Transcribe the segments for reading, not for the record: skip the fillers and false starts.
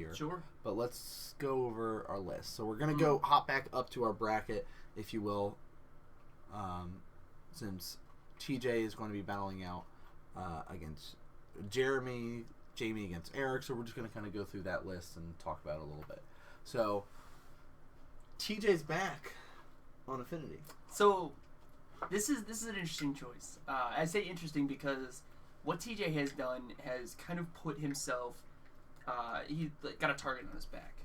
here. Sure. But let's go over our list. So we're going to hop back up to our bracket, if you will, since TJ is going to be battling out against Jamie against Eric. So we're just going to kind of go through that list and talk about it a little bit. So TJ's back on Affinity. So this is an interesting choice. I say interesting because what TJ has done has kind of put himself. He got a target on his back.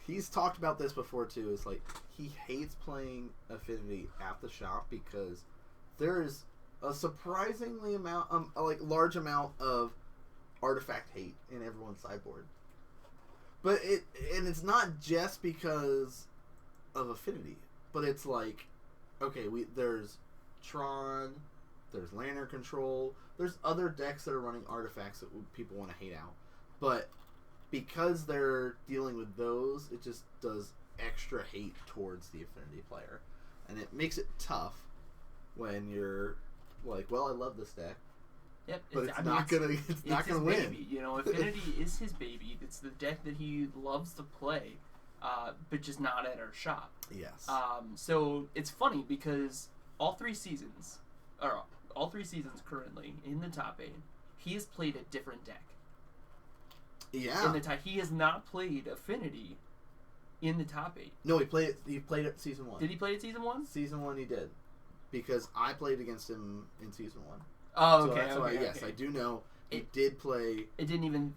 He's talked about this before too. It's like he hates playing Affinity at the shop because there is a surprisingly large amount of artifact hate in everyone's sideboard. But it's not just because of Affinity, but it's like, okay, there's Tron, there's Lantern Control, there's other decks that are running artifacts that people want to hate out, but because they're dealing with those, it just does extra hate towards the Affinity player, and it makes it tough when you're like, well, I love this deck. Yep, but it's not gonna win. Baby. You know, Affinity is his baby. It's the deck that he loves to play, but just not at our shop. Yes. So it's funny because all three seasons currently in the top 8, he has played a different deck. Yeah. He has not played Affinity in the top 8. No, he played it season 1. Did he play it season 1? Season 1 he did, because I played against him in season 1. Oh, okay. So that's why, yes, okay. I do know he did play. It didn't even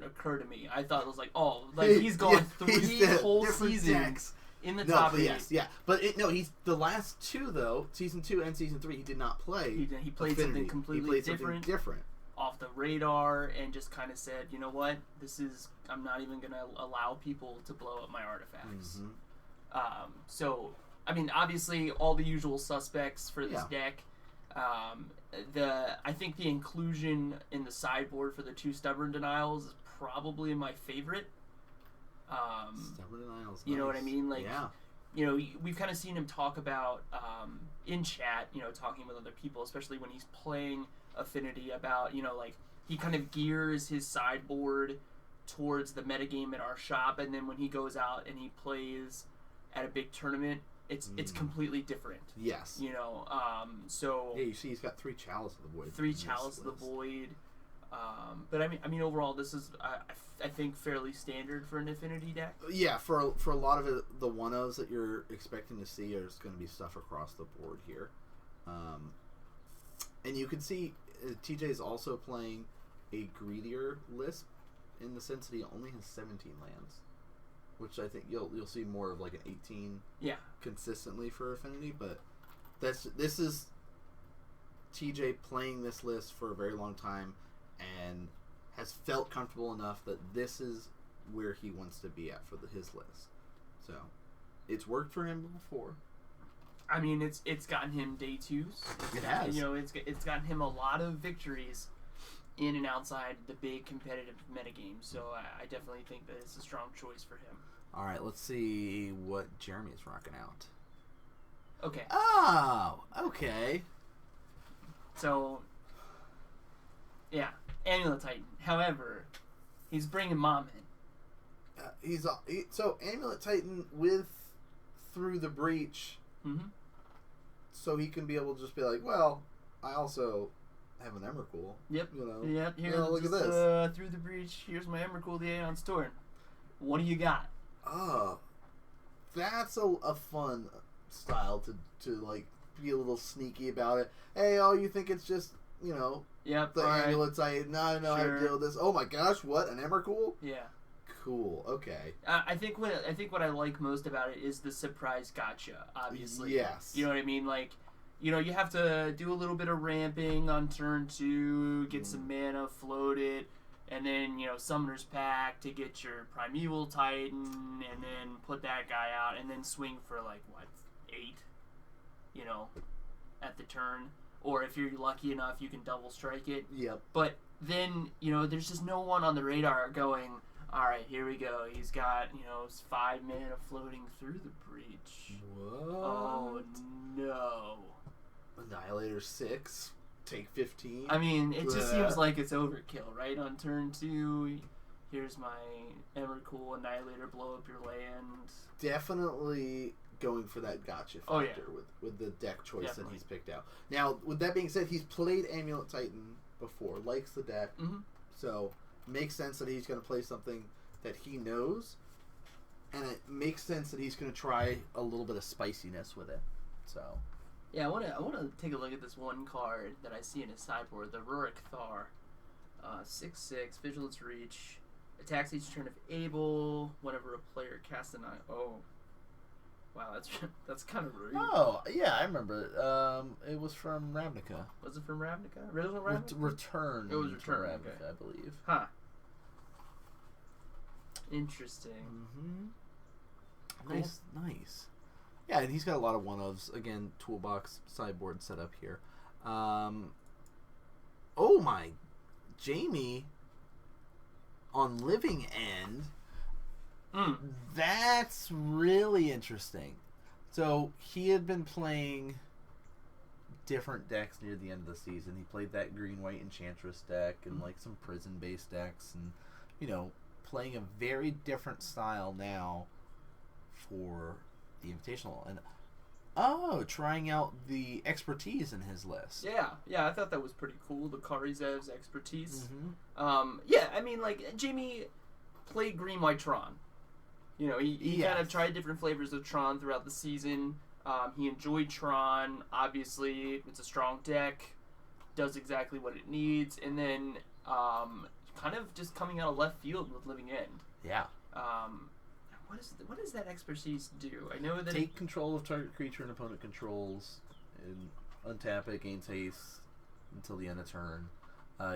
occur to me. I thought it was like, he's gone 3 whole seasons decks in the top 8. Yes, yeah, but he's the last 2 though, season 2 and season 3. He did not play. He played Affinity. something completely different, off the radar, and just kind of said, you know what, I'm not even gonna allow people to blow up my artifacts. Mm-hmm. So I mean, obviously, all the usual suspects for this deck. I think the inclusion in the sideboard for the 2 Stubborn Denials is probably my favorite. Stubborn Denials. You know what I mean? Like, yeah. You know, we've kind of seen him talk about in chat. You know, talking with other people, especially when he's playing Affinity, about, you know, like, he kind of gears his sideboard towards the metagame at our shop, and then when he goes out and he plays at a big tournament, it's completely different. Yes. You know, so yeah, you see he's got 3 Chalice of the Void. 3 Chalice of the Void. But I mean, overall, this is I think fairly standard for an Affinity deck. Yeah, for a lot of it, the 1-0s that you're expecting to see is going to be stuff across the board here, and you can see TJ is also playing a greedier list in the sense that he only has 17 lands. Which I think you'll see more of like an 18 consistently for Affinity, but this is TJ playing this list for a very long time and has felt comfortable enough that this is where he wants to be at for his list. So it's worked for him before. I mean, it's gotten him day 2s. It has. You know, it's gotten him a lot of victories in and outside the big competitive metagame. So I definitely think that it's a strong choice for him. All right, let's see what Jeremy is rocking out. Okay. Oh, okay. So, yeah, Amulet Titan. However, he's bringing Mom in. So Amulet Titan with Through the Breach, so he can be able to just be like, well, I also have an Emrakul. Yep. You know. Yep. Here, look at this. Through the Breach. Here's my Emrakul, the Aeon Storm. What do you got? Oh, that's a fun style to like be a little sneaky about it. Hey, you think it's just, you know, the Amulet Titan? No, I know how to deal with this. Oh my gosh, what, an Emrakul? Yeah. Cool. Okay. I think what I like most about it is the surprise gotcha. Obviously. Yes. You know what I mean? Like, you know, you have to do a little bit of ramping on turn 2, get some mana, float it. And then, you know, Summoner's Pact to get your Primeval Titan, and then put that guy out, and then swing for, like, 8, you know, at the turn. Or if you're lucky enough, you can double strike it. Yep. But then, you know, there's just no one on the radar going, all right, here we go. He's got, you know, 5 mana floating through the breach. What? Oh, no. Annihilator 6? Take 15. I mean, it just seems like it's overkill, right? On turn 2, here's my Emrakul Annihilator, blow up your land. Definitely going for that gotcha factor with the deck choice that he's picked out. Now, with that being said, he's played Amulet Titan before, likes the deck, so makes sense that he's going to play something that he knows, and it makes sense that he's going to try a little bit of spiciness with it. So, yeah, I want to take a look at this one card that I see in his sideboard, the Rurik Thar, 6/6, Vigilance Reach, attacks each turn if able. Whenever a player casts an eye. Oh, wow, that's kind of rude. Oh yeah, I remember. It was from Ravnica. Was it from Ravnica? Original Ravnica? Return. It was Return, Ravnica, okay. I believe. Huh. Interesting. Cool. Nice. Yeah, and he's got a lot of one-ofs. Again, toolbox sideboard set up here. Oh my, Jamie on Living End. That's really interesting. So he had been playing different decks near the end of the season. He played that green-white Enchantress deck and like some prison-based decks, and playing a very different style now for the Invitational, and trying out the expertise in his list. Yeah, I thought that was pretty cool. The Karizev's expertise. Yeah, I mean, like, Jamie played Green White Tron. He kind of tried different flavors of Tron throughout the season. He enjoyed Tron. Obviously, it's a strong deck, does exactly what it needs, and then kind of just coming out of left field with Living End. Yeah. What does that expertise do? I know that take control of target creature an opponent controls, and untap it, gains haste until the end of turn.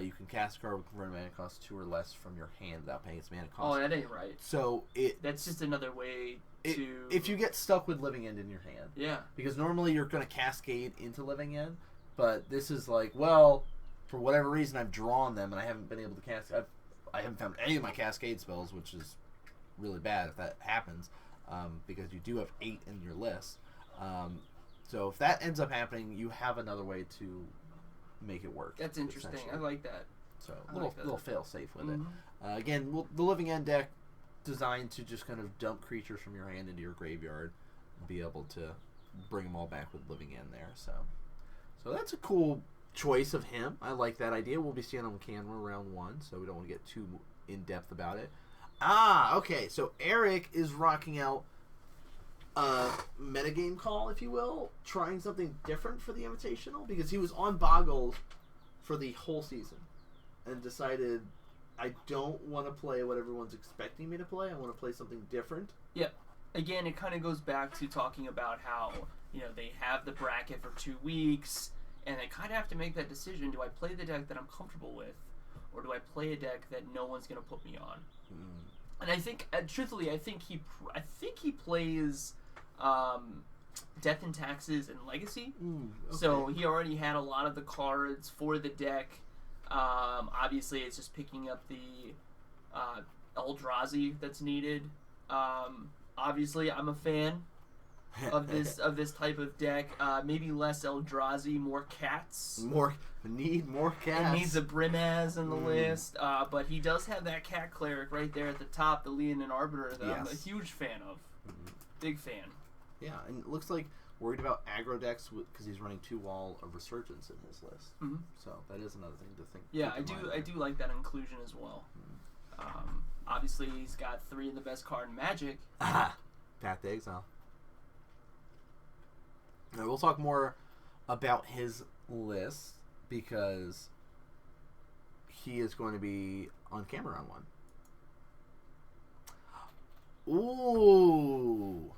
You can cast a card with converted mana cost 2 or less from your hand without paying its mana cost. Oh, that ain't right. So that's just another way to. If you get stuck with Living End in your hand, because normally you're going to cascade into Living End, but this is like, well, for whatever reason I've drawn them and I haven't been able to cast. I haven't found any of my cascade spells, which is really bad if that happens, because you do have 8 in your list. So if that ends up happening, you have another way to make it work. That's interesting. I like that. So little fail safe with it. Again, the Living End deck designed to just kind of dump creatures from your hand into your graveyard and be able to bring them all back with Living End there. So that's a cool choice of him. I like that idea. We'll be seeing on camera round 1, so we don't want to get too in depth about it. Okay. So Eric is rocking out a metagame call, if you will, trying something different for the Invitational, because he was on Boggle for the whole season and decided, I don't want to play what everyone's expecting me to play. I want to play something different. Yeah. Again, it kind of goes back to talking about how, they have the bracket for 2 weeks, and they kind of have to make that decision. Do I play the deck that I'm comfortable with, or do I play a deck that no one's going to put me on? And I think, truthfully, I think he plays Death and Taxes and Legacy. Okay. So he already had a lot of the cards for the deck. Obviously, it's just picking up the Eldrazi that's needed. Obviously, I'm a fan of this type of deck. Maybe less Eldrazi, more cats. Need more cats. It needs a Brimaz in the list, but he does have that cat cleric right there at the top, the Leonin Arbiter, that I'm a huge fan of. Big fan. Yeah, and it looks like worried about aggro decks because he's running 2 Wall of Resurgence in his list. So that is another thing to think. Yeah, I do like that inclusion as well. Obviously, he's got 3 of the best card in Magic. Path to Exile. Now, we'll talk more about his list because he is going to be on camera on 1. Ooh.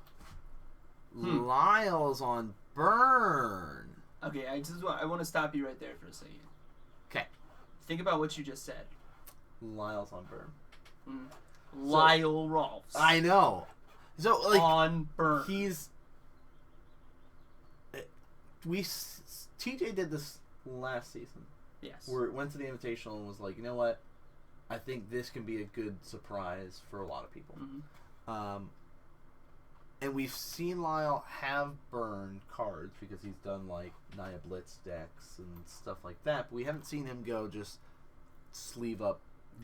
Lyle's on Burn. Okay, I want to stop you right there for a second. Okay. Think about what you just said. Lyle's on Burn. Lyle Rolfs. I know. So like on Burn. TJ did this last season. Yes. Where it went to the Invitational and was like, you know what? I think this can be a good surprise for a lot of people. And we've seen Lyle have Burn cards because he's done like Naya Blitz decks and stuff like that. But we haven't seen him go just sleeve up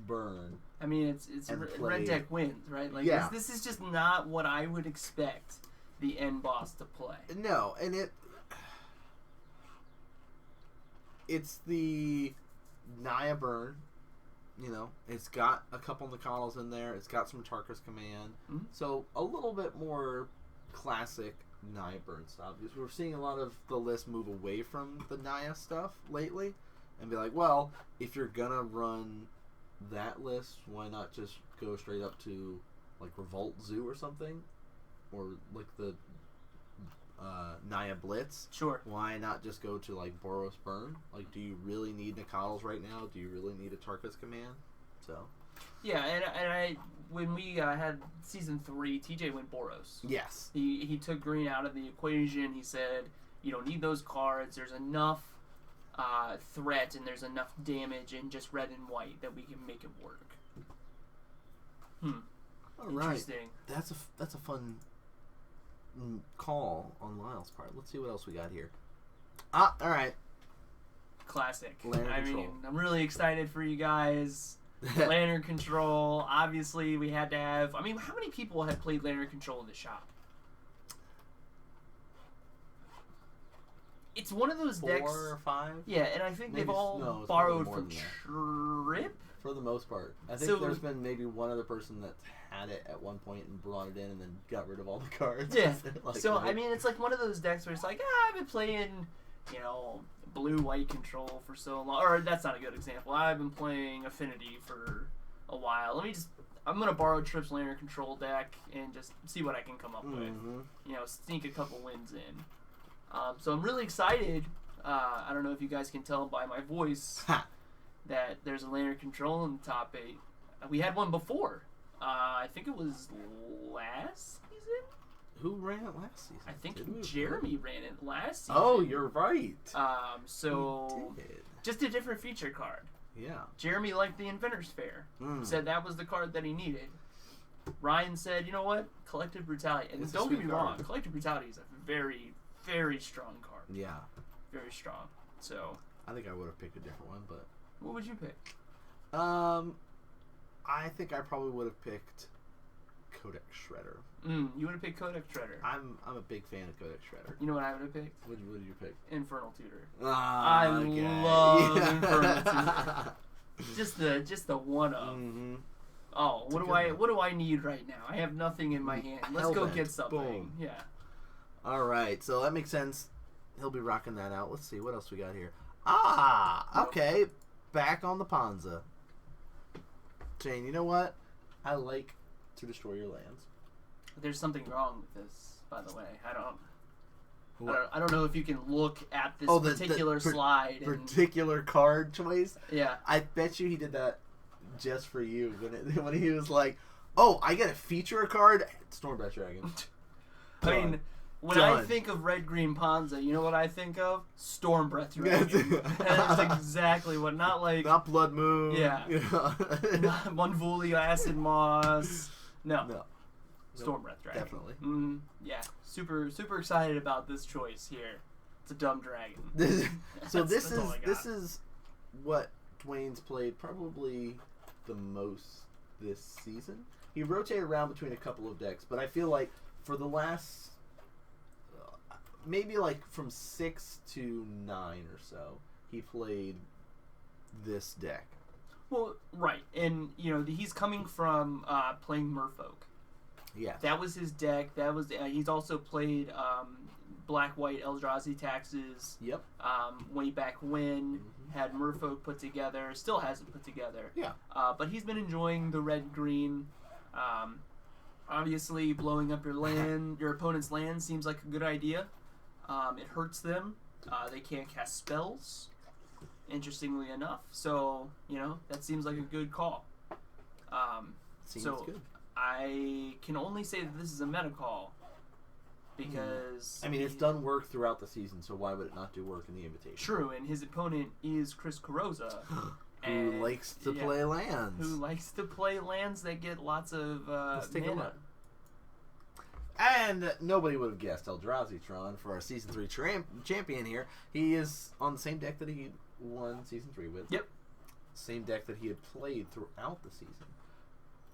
burn. I mean, it's And red deck wins, right? Like Yeah. this is just not what I would expect the end boss to play. No, and it's the Naya burn. You know, it's got a couple Nakanos in there. It's got some Tarkus command. Mhm. So a little bit more classic Naya burn stuff. Because we're seeing a lot of the list move away from the Naya stuff lately, and be like, well, if you're gonna run that list, why not just go straight up to like Revolt Zoo or something, or like the Naya Blitz? Sure. Why not just go to like Boros Burn? Like, do you really need Nakados right now? Do you really need a Tarkus command? So Yeah, and I when we had season 3, TJ went Boros. yes, He took green out of the equation. He said you don't need those cards. There's enough threat and there's enough damage in just red and white that we can make it work. all right. Interesting. That's a fun call on Lyle's part. Let's see what else we got here. All right. Classic. Lantern I Control. mean, I'm really excited for you guys. Lantern Control. Obviously, we had to have. I mean, how many people had played Lantern Control in the shop? It's one of those 4 decks. or 5 Yeah, and I think Maybe they've all no, it's borrowed probably more from than Trip. for the most part. I think So- there's been maybe one other person that's had it at one point and brought it in and then got rid of all the cards. Yeah. Like, So no. I mean, it's like one of those decks where it's like, I've been playing, you know, blue-white control for so long. Or that's not a good example. I've been playing Affinity for a while. I'm gonna borrow Trip's Lantern Control deck and just see what I can come up with. You know, sneak a couple wins in. So I'm really excited. I don't know if you guys can tell by my voice that there's a Lantern Control in the top 8. We had one before. I think it was last season. Who ran it last season? I think Did we? Jeremy ran it last season. Oh, you're right. So He did. just a different feature card. Yeah. Jeremy liked the Inventor's Fair. Said that was the card that he needed. Ryan said, you know what? Collective Brutality. And It's a don't get sweet me card. wrong, Collective Brutality is a very, very strong card. Yeah. Very strong. So, I think I would have picked a different one, but what would you pick? I think I probably would have picked Codex Shredder. You would have picked Codex Shredder. I'm a big fan of Codex Shredder. You know what I would have picked? What did you pick? Infernal Tutor. I love Infernal Tutor. Just the one of. Mm-hmm. Oh, what do I need right now? I have nothing in my hand. Let's go Hellbent. get something. Boom. Yeah. All right, so that makes sense. He'll be rocking that out. Let's see what else we got here. Okay, back on the Panza. Jane, you know what? I like to destroy your lands. There's something wrong with this, by the way. What? I don't know if you can look at this Oh, the particular slide. Particular card choice. Yeah. I bet you he did that just for you when he was like, "Oh, I get to feature a card, Stormbreath Dragon." I mean, when I think of Red Green Panza, you know what I think of? Stormbreath Dragon. That's exactly what. Not like not Blood Moon. Yeah. You know? Monvuli Acid Moss. No. No. Stormbreath Dragon. Definitely. Yeah. Super excited about this choice here. It's a dumb dragon. So That's all I got. this is what Dwayne's played probably the most this season. He rotated around between a couple of decks, but I feel like for the last maybe like from 6 to 9 or so, he played this deck. Well, right, and you know he's coming from playing Merfolk. Yes. That was his deck. That was he's also played Black White Eldrazi Taxes. Yep. Way back when had Merfolk put together. Still hasn't put together. Yeah. But he's been enjoying the red green. Obviously, blowing up your opponent's land seems like a good idea. It hurts them. They can't cast spells. Interestingly enough, so that seems like a good call. Seems so good. I can only say that this is a meta call because I mean, it's done work throughout the season, so why would it not do work in the Invitation? True, and his opponent is Chris Carrozza, who likes to play lands. Who likes to play lands that get lots of Let's take a mana. look. And nobody would have guessed Eldrazi Tron for our Season 3 champion here. He is on the same deck that he won Season 3 with. Yep. same deck that he had played throughout the season.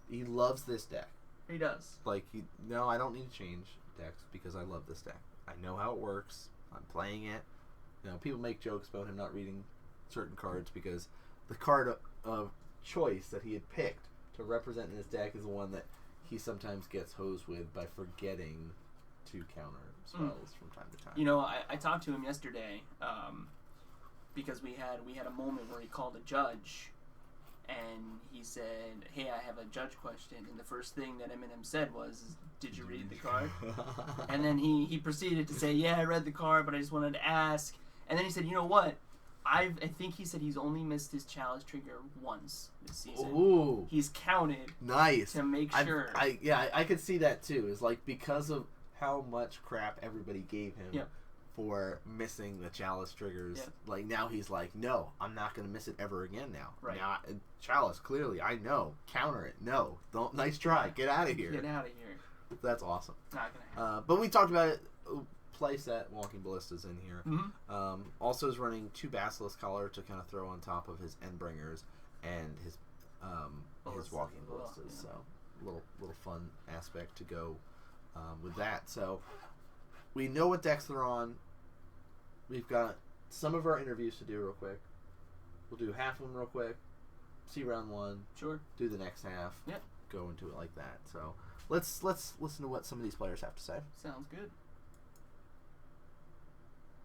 He loves this deck. He does. Like, no, I don't need to change decks because I love this deck. I know how it works. I'm playing it. You know, people make jokes about him not reading certain cards because the card of choice that he had picked to represent in his deck is the one that he sometimes gets hosed with by forgetting to counter spells from time to time. You know, I talked to him yesterday because we had a moment where he called a judge, and he said, "Hey, I have a judge question." And the first thing that Eminem said was, "Did you read the card?" And then he proceeded to say, "Yeah, I read the card, but I just wanted to ask." And then he said, "You know what? I think he said he's only missed his challenge trigger once this season. Ooh, he's counted nice to make sure." I could see that too. It's like because of how much crap everybody gave him for missing the chalice triggers. Yep. Like now he's like, no, I'm not going to miss it ever again. Now, right? Now, chalice clearly, I know. Counter it. No, don't. Nice try. Get out of here. Get out of here. That's awesome. Not gonna happen. But we talked about it. Playset Walking Ballistas in here. Mm-hmm. Also is running 2 Basilisk Collar to kind of throw on top of his Endbringers and his Walking Ballistas. Yeah. So little fun aspect to go with that. So we know what decks they're on. We've got some of our interviews to do real quick. We'll do half of them real quick. See round 1. Sure. Do the next half. Yep. Go into it like that. So let's listen to what some of these players have to say. Sounds good.